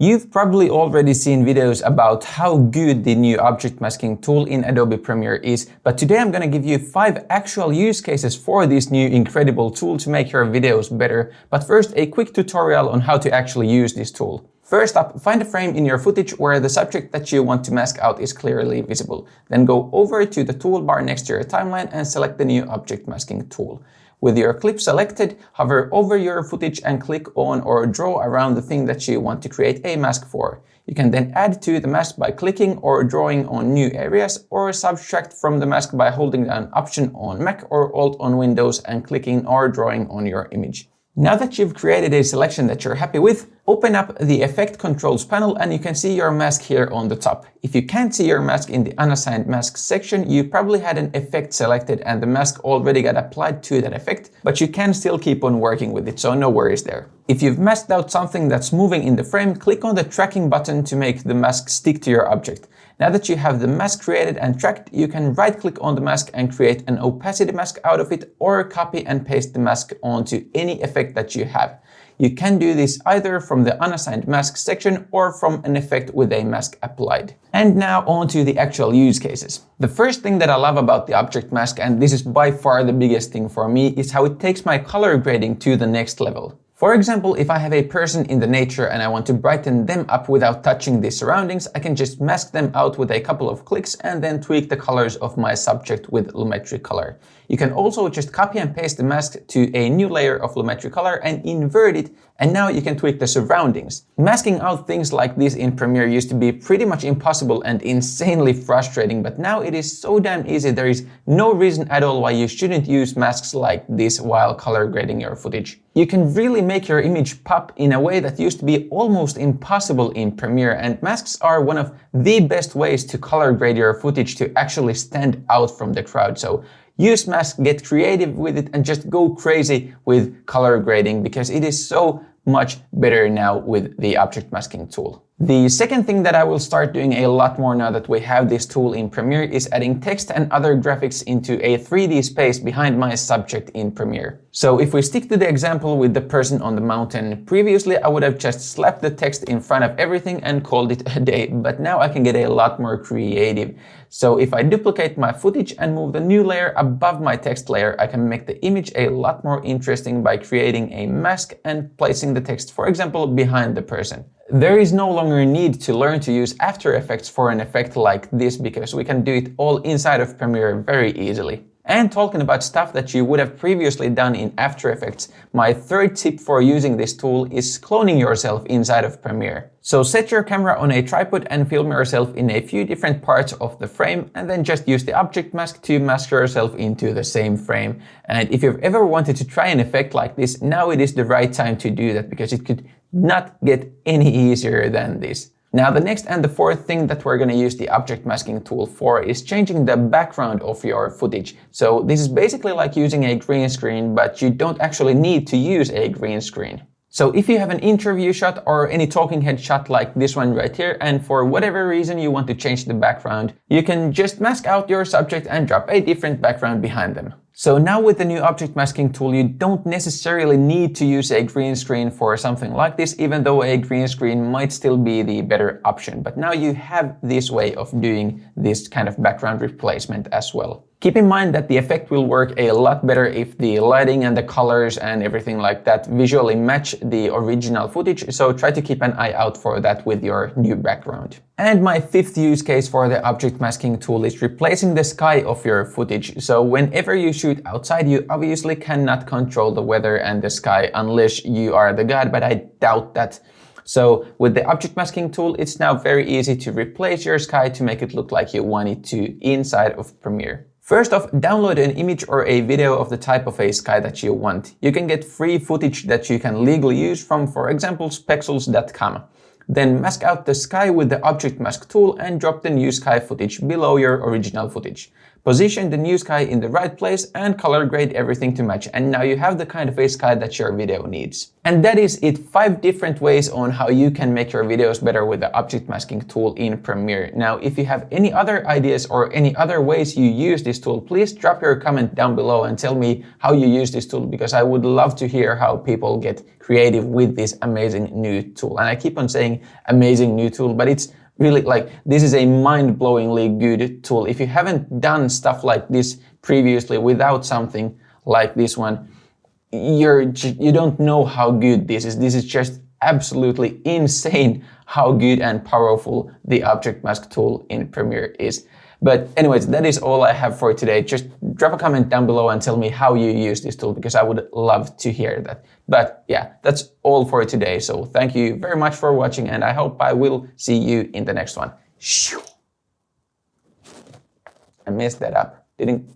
You've probably already seen videos about how good the new object masking tool in Adobe Premiere is, but today I'm going to give you 5 actual use cases for this new incredible tool to make your videos better. But first, a quick tutorial on how to actually use this tool. First up, find a frame in your footage where the subject that you want to mask out is clearly visible. Then go over to the toolbar next to your timeline and select the new object masking tool. With your clip selected, hover over your footage and click on or draw around the thing that you want to create a mask for. You can then add to the mask by clicking or drawing on new areas, or subtract from the mask by holding down Option on Mac or Alt on Windows and clicking or drawing on your image. Now that you've created a selection that you're happy with, open up the Effect Controls panel and you can see your mask here on the top. If you can't see your mask in the Unassigned Masks section, you probably had an effect selected and the mask already got applied to that effect, but you can still keep on working with it, so no worries there. If you've masked out something that's moving in the frame, click on the tracking button to make the mask stick to your object. Now that you have the mask created and tracked, you can right-click on the mask and create an opacity mask out of it, or copy and paste the mask onto any effect that you have. You can do this either from the Unassigned Masks section or from an effect with a mask applied. And now on to the actual use cases. The first thing that I love about the object mask, and this is by far the biggest thing for me, is how it takes my color grading to the next level. For example, if I have a person in the nature and I want to brighten them up without touching the surroundings, I can just mask them out with a couple of clicks and then tweak the colors of my subject with Lumetri Color. You can also just copy and paste the mask to a new layer of Lumetri Color and invert it, and now you can tweak the surroundings. Masking out things like this in Premiere used to be pretty much impossible and insanely frustrating, but now it is so damn easy. There is no reason at all why you shouldn't use masks like this while color grading your footage. You can really make your image pop in a way that used to be almost impossible in Premiere, and masks are one of the best ways to color grade your footage to actually stand out from the crowd. So use masks, get creative with it, and just go crazy with color grading because it is so much better now with the object masking tool. The second thing that I will start doing a lot more now that we have this tool in Premiere is adding text and other graphics into a 3D space behind my subject in Premiere. So if we stick to the example with the person on the mountain, previously I would have just slapped the text in front of everything and called it a day, but now I can get a lot more creative. So if I duplicate my footage and move the new layer above my text layer, I can make the image a lot more interesting by creating a mask and placing the text, for example, behind the person. There is no longer a need to learn to use After Effects for an effect like this because we can do it all inside of Premiere very easily. And talking about stuff that you would have previously done in After Effects, my third tip for using this tool is cloning yourself inside of Premiere. So set your camera on a tripod and film yourself in a few different parts of the frame, and then just use the object mask to mask yourself into the same frame. And if you've ever wanted to try an effect like this, now it is the right time to do that because it could not get any easier than this. Now the next and the fourth thing that we're going to use the object masking tool for is changing the background of your footage. So this is basically like using a green screen, but you don't actually need to use a green screen. So if you have an interview shot or any talking head shot like this one right here, and for whatever reason you want to change the background, you can just mask out your subject and drop a different background behind them. So now with the new object masking tool, you don't necessarily need to use a green screen for something like this, even though a green screen might still be the better option. But now you have this way of doing this kind of background replacement as well. Keep in mind that the effect will work a lot better if the lighting and the colors and everything like that visually match the original footage, so try to keep an eye out for that with your new background. And my fifth use case for the object masking tool is replacing the sky of your footage. So whenever you shoot outside, you obviously cannot control the weather and the sky unless you are the god, but I doubt that. So with the object masking tool, it's now very easy to replace your sky to make it look like you want it to inside of Premiere. First off, download an image or a video of the type of a sky that you want. You can get free footage that you can legally use from, for example, spexels.com. Then mask out the sky with the object mask tool and drop the new sky footage below your original footage. position the new sky in the right place, and color grade everything to match. And now you have the kind of a sky that your video needs. And that is it, 5 different ways on how you can make your videos better with the object masking tool in Premiere. Now, if you have any other ideas or any other ways you use this tool, please drop your comment down below and tell me how you use this tool, because I would love to hear how people get creative with this amazing new tool. And I keep on saying amazing new tool, but it's really like, this is a mind-blowingly good tool. If you haven't done stuff like this previously without something like this one, you don't know how good this is. This is just absolutely insane how good and powerful the object mask tool in Premiere is. But anyways, that is all I have for today. Just drop a comment down below and tell me how you use this tool, because I would love to hear that. But yeah, that's all for today. So thank you very much for watching, and I hope I will see you in the next one. I messed that up, didn't?